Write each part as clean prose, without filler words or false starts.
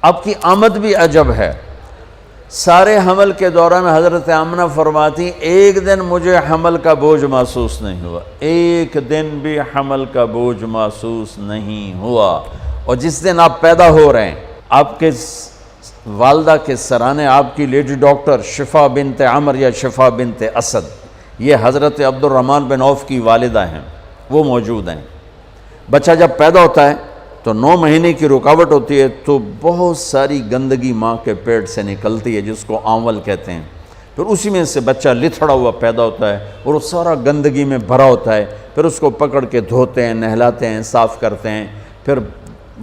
آپ کی آمد بھی عجب ہے۔ سارے حمل کے دوران حضرت آمنہ فرماتی ایک دن مجھے حمل کا بوجھ محسوس نہیں ہوا، ایک دن بھی حمل کا بوجھ محسوس نہیں ہوا۔ اور جس دن آپ پیدا ہو رہے ہیں، آپ کے والدہ کے سرانے آپ کی لیڈی ڈاکٹر شفا بنت عمر یا شفا بنت اسد، یہ حضرت عبد الرحمن بن عوف کی والدہ ہیں، وہ موجود ہیں۔ بچہ جب پیدا ہوتا ہے تو 9 مہینے کی رکاوٹ ہوتی ہے، تو بہت ساری گندگی ماں کے پیٹ سے نکلتی ہے جس کو آنول کہتے ہیں، پھر اسی میں سے بچہ لتھڑا ہوا پیدا ہوتا ہے اور وہ سارا گندگی میں بھرا ہوتا ہے، پھر اس کو پکڑ کے دھوتے ہیں، نہلاتے ہیں، صاف کرتے ہیں، پھر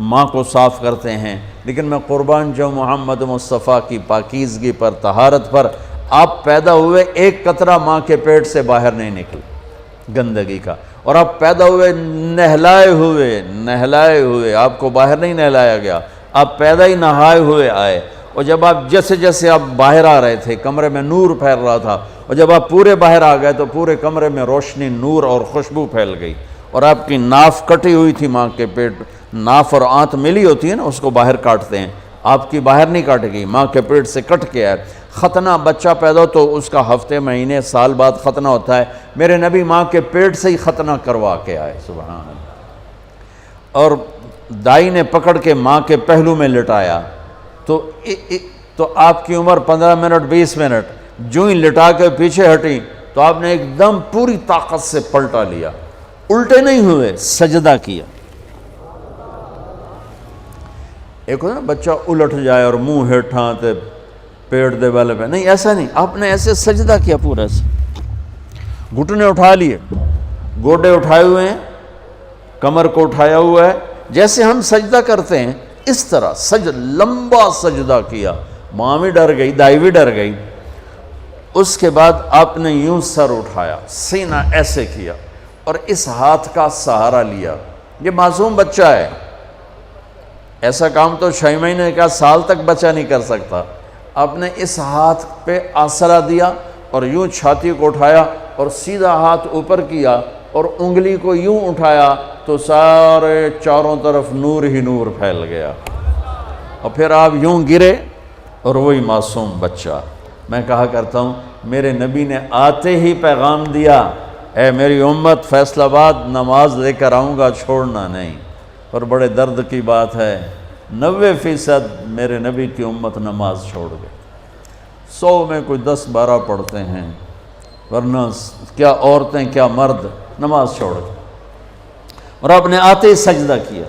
ماں کو صاف کرتے ہیں۔ لیکن میں قربان جاؤں محمد مصطفیٰ کی پاکیزگی پر، طہارت پر، آپ پیدا ہوئے ایک قطرہ ماں کے پیٹ سے باہر نہیں نکلا گندگی کا، اور آپ پیدا ہوئے نہلائے ہوئے، آپ کو باہر نہیں نہلایا گیا، آپ پیدا ہی نہائے ہوئے آئے۔ اور جب آپ جیسے جیسے آپ باہر آ رہے تھے کمرے میں نور پھیل رہا تھا، اور جب آپ پورے باہر آ گئے تو پورے کمرے میں روشنی، نور اور خوشبو پھیل گئی۔ اور آپ کی ناف کٹی ہوئی تھی ماں کے پیٹ، ناف اور آنت ملی ہوتی ہے نا، اس کو باہر کاٹتے ہیں، آپ کی باہر نہیں کاٹے گی، ماں کے پیٹ سے کٹ کے آئے۔ ختنہ بچہ پیدا ہو تو اس کا ہفتے مہینے سال بعد ختنہ ہوتا ہے، میرے نبی ماں کے پیٹ سے ہی ختنہ کروا کے آئے، سبحان اللہ۔ اور دائی نے پکڑ کے ماں کے پہلو میں لٹایا تو آپ کی عمر 15 منٹ 20 منٹ، جو ہی لٹا کے پیچھے ہٹی تو آپ نے ایک دم پوری طاقت سے پلٹا لیا، الٹے نہیں ہوئے، سجدہ کیا۔ ایک ہوتا ہے نا بچہ الٹ جائے اور منہ ہیٹھاں تے پیٹ دے والے پہ، نہیں ایسا نہیں، آپ نے ایسے سجدہ کیا پورا ایسے، گھٹنے اٹھا لیے، گوڈے اٹھائے ہوئے ہیں، کمر کو اٹھایا ہوا ہے، جیسے ہم سجدہ کرتے ہیں اس طرح لمبا سجدہ کیا۔ ماں بھی ڈر گئی، دائی بھی ڈر گئی۔ اس کے بعد آپ نے یوں سر اٹھایا، سینہ ایسے کیا اور اس ہاتھ کا سہارا لیا۔ یہ معصوم بچہ ہے، ایسا کام تو 6 مہینے کا سال تک بچہ نہیں کر سکتا۔ آپ نے اس ہاتھ پہ آسرا دیا اور یوں چھاتی کو اٹھایا اور سیدھا ہاتھ اوپر کیا اور انگلی کو یوں اٹھایا تو سارے چاروں طرف نور ہی نور پھیل گیا، اور پھر آپ یوں گرے اور وہی معصوم بچہ۔ میں کہا کرتا ہوں میرے نبی نے آتے ہی پیغام دیا، اے میری امت فیصل آباد نماز لے کر آؤں گا، چھوڑنا نہیں۔ اور بڑے درد کی بات ہے 90% میرے نبی کی امت نماز چھوڑ گئے، 100 میں کوئی 10-12 پڑھتے ہیں، ورنہ کیا عورتیں کیا مرد نماز چھوڑ گئے۔ اور آپ نے آتے ہی سجدہ کیا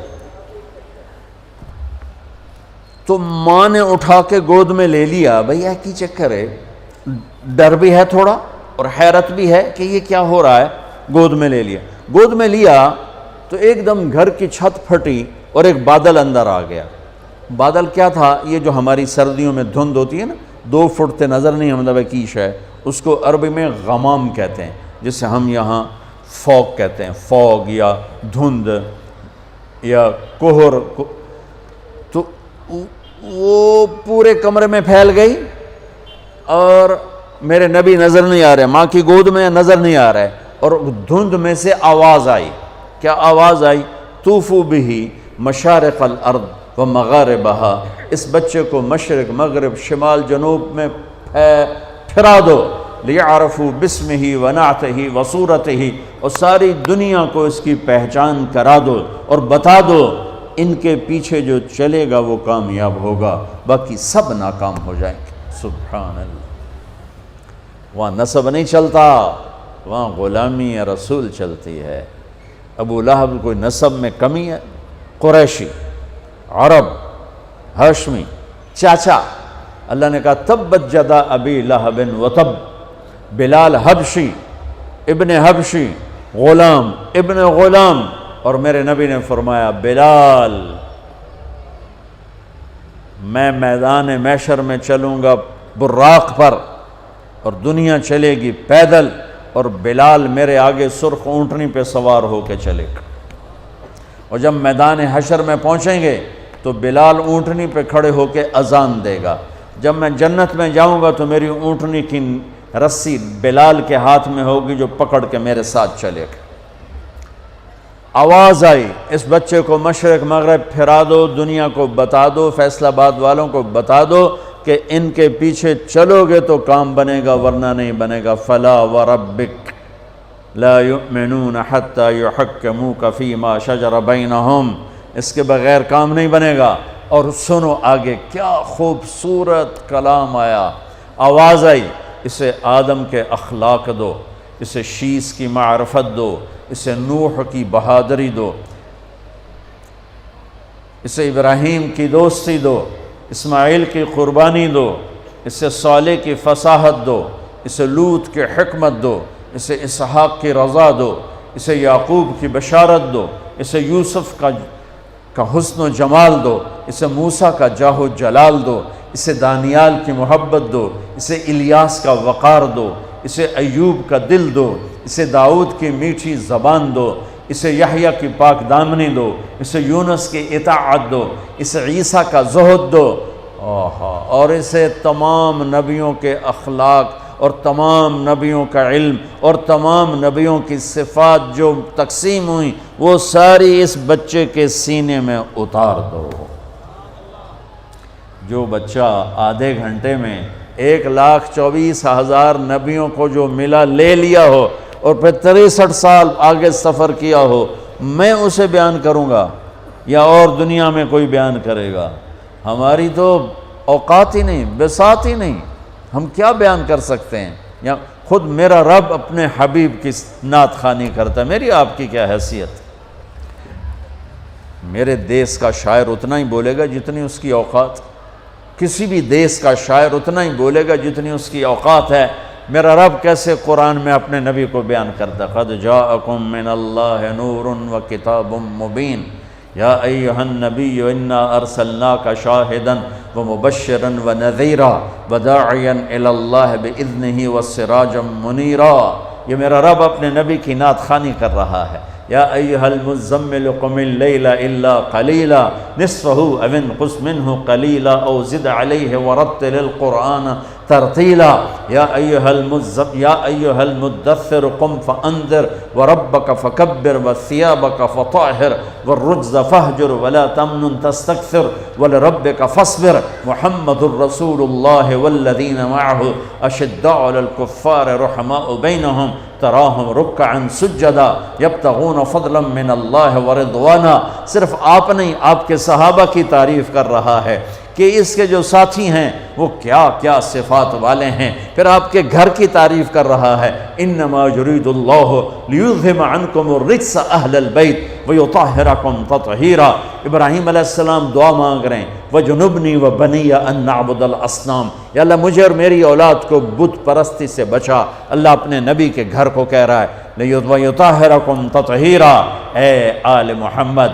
تو ماں نے اٹھا کے گود میں لے لیا۔ بھئی یہ کی چکر ہے، ڈر بھی ہے تھوڑا اور حیرت بھی ہے کہ یہ کیا ہو رہا ہے۔ گود میں لے لیا، گود میں لیا تو ایک دم گھر کی چھت پھٹی اور ایک بادل اندر آ گیا۔ بادل کیا تھا؟ یہ جو ہماری سردیوں میں دھند ہوتی ہے نا، 2 فٹ تے نظر نہیں مطلب کی شے، اس کو عربی میں غمام کہتے ہیں، جسے ہم یہاں فوگ کہتے ہیں، فوگ یا دھند یا کوہر۔ تو وہ پورے کمرے میں پھیل گئی اور میرے نبی نظر نہیں آ رہے، ماں کی گود میں نظر نہیں آ رہے، اور دھند میں سے آواز آئی۔ کیا آواز آئی؟ طوفوا بہ مشارق الارض و مغاربہا، اس بچے کو مشرق مغرب شمال جنوب میں پھرا دو، لیعرفوا باسمہ و نعتہ و صورتہ، اور ساری دنیا کو اس کی پہچان کرا دو اور بتا دو، ان کے پیچھے جو چلے گا وہ کامیاب ہوگا، باقی سب ناکام ہو جائیں گے۔ سبحان اللہ۔ وہاں نسب نہیں چلتا، وہاں غلامی رسول چلتی ہے۔ ابو لہب کوئی نسب میں کمی ہے؟ قریشی، عرب، ہاشمی، چاچا۔ اللہ نے کہا تبت جدا ابی لہب وتب، بلال حبشی ابن حبشی، غلام ابن غلام۔ اور میرے نبی نے فرمایا بلال، میں میدان محشر میں چلوں گا براق پر اور دنیا چلے گی پیدل، اور بلال میرے آگے سرخ اونٹنی پہ سوار ہو کے چلے گا۔ اور جب میدان حشر میں پہنچیں گے تو بلال اونٹنی پہ کھڑے ہو کے اذان دے گا۔ جب میں جنت میں جاؤں گا تو میری اونٹنی کی رسی بلال کے ہاتھ میں ہوگی جو پکڑ کے میرے ساتھ چلے گا۔ آواز آئی اس بچے کو مشرق مغرب پھرا دو، دنیا کو بتا دو، فیصل آباد والوں کو بتا دو کہ ان کے پیچھے چلو گے تو کام بنے گا ورنہ نہیں بنے گا۔ فلا وربک لا یؤمنون حتی یحکموک فیما شجر بینہم، اس کے بغیر کام نہیں بنے گا۔ اور سنو آگے کیا خوبصورت کلام آیا، آواز آئی، اسے آدم کے اخلاق دو، اسے شیس کی معرفت دو، اسے نوح کی بہادری دو، اسے ابراہیم کی دوستی دو، اسماعیل کی قربانی دو، اسے صالح کی فصاحت دو، اسے لوط کی حکمت دو، اسے اسحاق کی رضا دو، اسے یعقوب کی بشارت دو، اسے یوسف کا حسن و جمال دو، اسے موسیٰ کا جاہ و جلال دو، اسے دانیال کی محبت دو، اسے الیاس کا وقار دو، اسے ایوب کا دل دو، اسے داؤد کی میٹھی زبان دو، اسے یحییٰ کی پاک دامنی دو، اسے یونس کی اطاعت دو، اسے عیسیٰ کا زہد دو، اور اسے تمام نبیوں کے اخلاق اور تمام نبیوں کا علم اور تمام نبیوں کی صفات جو تقسیم ہوئیں وہ ساری اس بچے کے سینے میں اتار دو۔ جو بچہ آدھے گھنٹے میں 1,24,000 نبیوں کو جو ملا لے لیا ہو اور پھر 63 سال آگے سفر کیا ہو، میں اسے بیان کروں گا یا اور دنیا میں کوئی بیان کرے گا؟ ہماری تو اوقات ہی نہیں، بساط ہی نہیں، ہم کیا بیان کر سکتے ہیں؟ یا خود میرا رب اپنے حبیب کی نعت خوانی کرتا ہے، میری آپ کی کیا حیثیت؟ میرے دیس کا شاعر اتنا ہی بولے گا جتنی اس کی اوقات، کسی بھی دیس کا شاعر اتنا ہی بولے گا جتنی اس کی اوقات ہے۔ میرا رب کیسے قرآن میں اپنے نبی کو بیان کرتا ہے، قد جاءکم من اللہ نور و کتاب مبین یا ایہا النبی انا ارسلناک شاہدا ومبشرا ونذیرا وداعیا الی اللہ باذنہ وسراجا منیرا۔ یہ میرا رب اپنے نبی کی نعت خوانی کر رہا ہے۔ یا ایہا المزمل قم اللیل الا قلیلا نصفہ او انقص منہ قلیلا او زد علیہ ورتل القرآن ترتیلا۔ یا ایہا المدثر قم فانذر وربک فکبر وثیابک فطہر والرجز فہجر ولا تمنن تستکثر ولربک فاصبر محمد الرسول اللہ والذین معہ اشداء علی الکفار رحماء بینہم تراہم رکعا سجدا یبتغون فضلا من اللہ ورضوانا۔ صرف آپ نہیں، آپ کے صحابہ کی تعریف کر رہا ہے کہ اس کے جو ساتھی ہیں وہ کیا کیا صفات والے ہیں، پھر آپ کے گھر کی تعریف کر رہا ہے۔ انما یرید اللہ لیذہب عنکم الرجس اہل البیت ویطہرکم تطہیرا۔ ابراہیم علیہ السلام دعا مانگ رہے ہیں، وجنبنی وبنی ان نعبد الاصنام، یا اللہ مجھے اور میری اولاد کو بت پرستی سے بچا۔ اللہ اپنے نبی کے گھر کو کہہ رہا ہے ویطہرکم تطہیرا۔ اے آل محمد،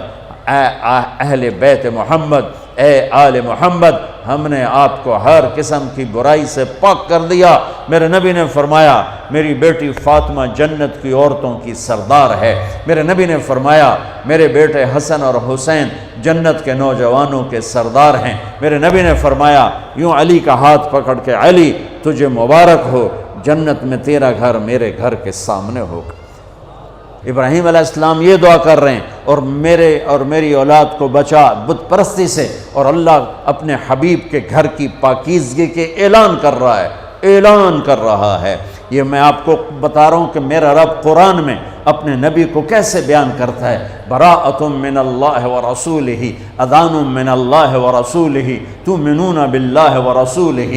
اے اہل بیت محمد، اے آل محمد، ہم نے آپ کو ہر قسم کی برائی سے پاک کر دیا۔ میرے نبی نے فرمایا میری بیٹی فاطمہ جنت کی عورتوں کی سردار ہے۔ میرے نبی نے فرمایا میرے بیٹے حسن اور حسین جنت کے نوجوانوں کے سردار ہیں۔ میرے نبی نے فرمایا یوں علی کا ہاتھ پکڑ کے، علی تجھے مبارک ہو، جنت میں تیرا گھر میرے گھر کے سامنے ہوگا۔ ابراہیم علیہ السلام یہ دعا کر رہے ہیں اور میرے اور میری اولاد کو بچا بت پرستی سے، اور اللہ اپنے حبیب کے گھر کی پاکیزگی کے اعلان کر رہا ہے، اعلان کر رہا ہے۔ یہ میں آپ کو بتا رہا ہوں کہ میرا رب قرآن میں اپنے نبی کو کیسے بیان کرتا ہے۔ براءۃ من اللہ ورسولہ، اذان من اللہ ورسولہ، تؤمنون باللہ ورسولہ،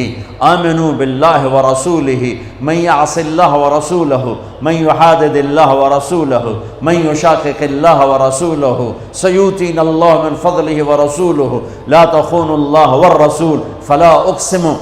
آمنوا باللہ ورسولہ، من یعص اللہ ورسولہ، من یحادد اللہ ورسولہ، من یشاقق اللہ ورسولہ، سیؤتینا اللہ من فضلہ ورسولہ، لا تخونوا اللہ والرسول، فلا اقسم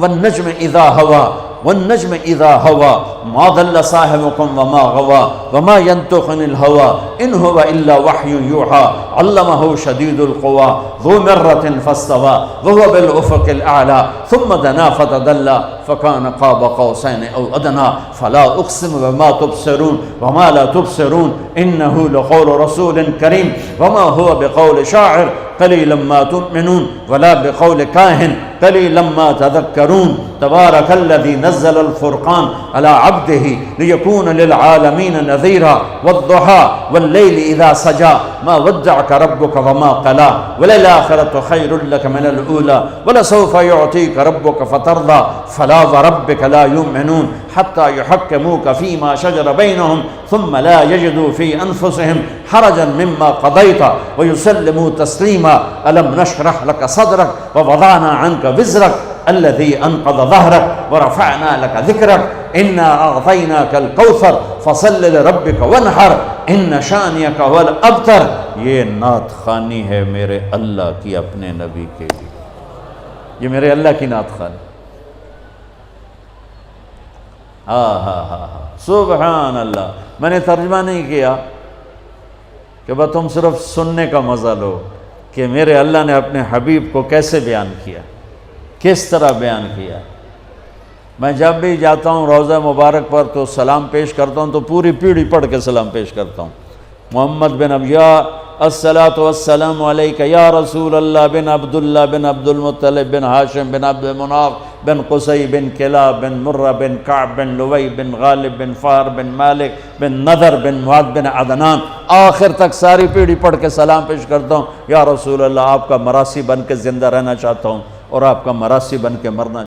والنجم اذا ہوا والنجم اذا ہوا ما ضل صاحبکم وما غوا وما ينطق عن الهوى ان هو الا وحی یوحى علمہ شدید القوى ذو مرة فاستوى وهو بالافق الاعلى ثم دنا فتدلى فكان قاب قوسين أو أدنى فلا أقسم بما تبصرون وما لا تبصرون إنه لقول رسول كريم وما هو بقول شاعر قليلا ما تؤمنون ولا بقول كاهن قليلا ما تذكرون تبارك الذي نزل الفرقان على عبده ليكون للعالمين نذيرا والضحى والليل إذا سجى ما ودعك ربك وما قلى وللآخرة خير لك من الأولى ولسوف يعطيك ربك فترضى فلا وربك لا يؤمنون حتى يحكموك فيما شجر بينهم ثم لا يجدوا في أنفسهم حرجا مما قضيت ويسلموا تسليما ألم نشرح لك صدرك ووضعنا عنك وزرك الذي أنقض ظهرك ورفعنا لك ذكرك إنا أعطيناك الكوثر فصل لربك وانحر إن شانئك هو الأبتر. یہ نعت خوانی ہے میرے اللہ کی اپنے نبی کے لیے، یہ میرے اللہ کی نعت خوانی. سبحان اللہ. میں نے ترجمہ نہیں کیا کہ بس تم صرف سننے کا مزہ لو کہ میرے اللہ نے اپنے حبیب کو کیسے بیان کیا، کس طرح بیان کیا. میں جب بھی جاتا ہوں روضہ مبارک پر تو سلام پیش کرتا ہوں تو پوری پیڑھی پڑھ کے سلام پیش کرتا ہوں. محمد بن ابیا الصلاۃ والسلام علیک یا رسول اللہ بن عبداللہ بن عبد المطلب بن ہاشم بن عبد مناف بن قصی بن کلاب بن مرہ بن کعب بن لوی بن غالب بن فار بن مالک بن نذر بن معاذ بن عدنان، آخر تک ساری پیڑھی پڑھ کے سلام پیش کرتا ہوں. یا رسول اللہ آپ کا مراسی بن کے زندہ رہنا چاہتا ہوں اور آپ کا مراسی بن کے مرنا